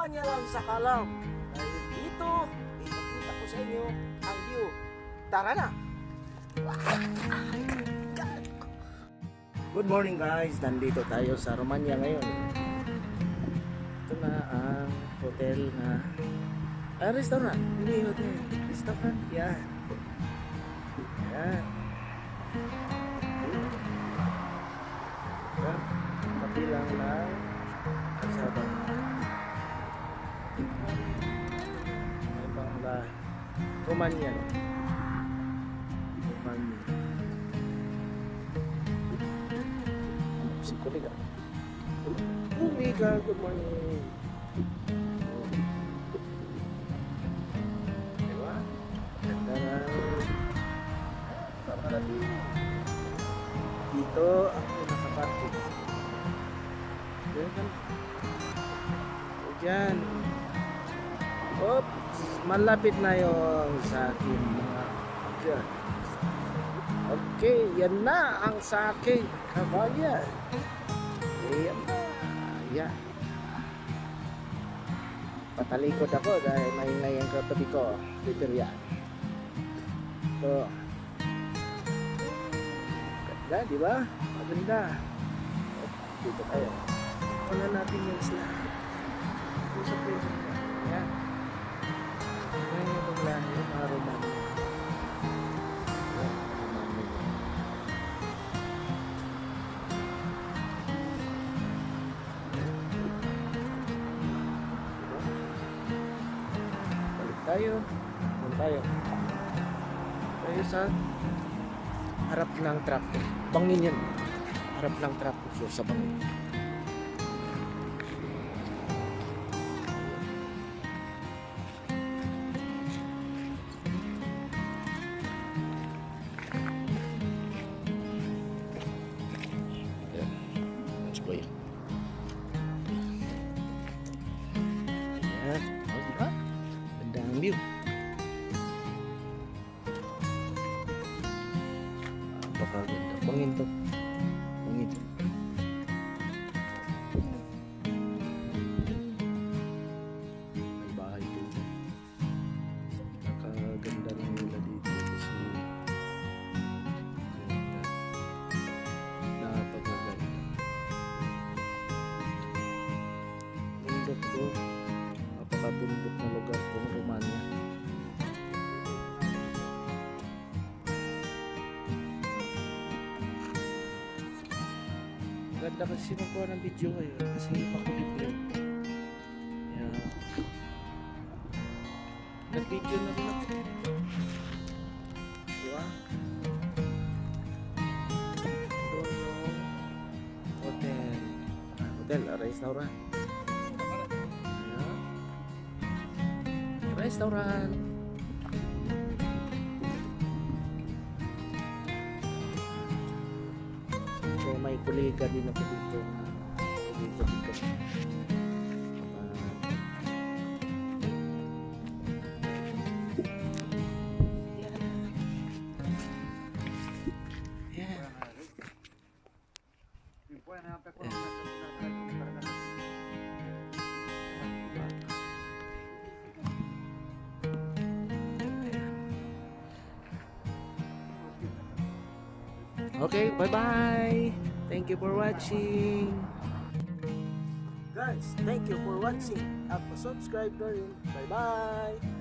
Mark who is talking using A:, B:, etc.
A: Romania lang sa Kalam. Dahil dito, ipakita ko sa inyo ang view. Tara na! Good morning guys, nandito tayo sa Romania ngayon. Ito na ang hotel na restaurant, hindi hotel, restaurant, yan. Yan. Yan. Kapilang na kalsada. May bangla Romania, no? Romania. Si Kuliga. Kuliga, good morning. Diba? Ganda na. Dito ako nakaparking. Diyan. Oops, malapit na yung sa akin mga dyan. Okay, yan na ang sa akin kabayan. Yan na. Yan. Patalikod ako dahil maingay ang katabi ko. Dito yan. Ito. Ganda, di ba? Maganda. Dito tayo. Una natin yung isla. Ito sa prison. Yan. Yan yung paglahi. Yung mga Romano. Tayo sa harap ng traffic. Bangin yan. Harap ng traffic. So sa bangin. Ayan. Let's go yan. Ayan. O, diba? Ganda ang view. Napakaganda. Bangin to. Bangin. May bahay dito. Nakaganda rin nila dito kasi napakaganda. Bundok to. Napakabundok na lugar kung Romania. Ganda kasi magkuha ng video ngayon kasi makulit yun. Yan. Nag-video na rin ako. Diba? Ito yung hotel. Hotel, restaurant. Ayan. Restaurant. So may kuliga din ako dito na kuliga dito. Yeah. Okay, bye-bye. Thank you for watching. Guys, thank you for watching. At subscribe na rin. Bye-bye.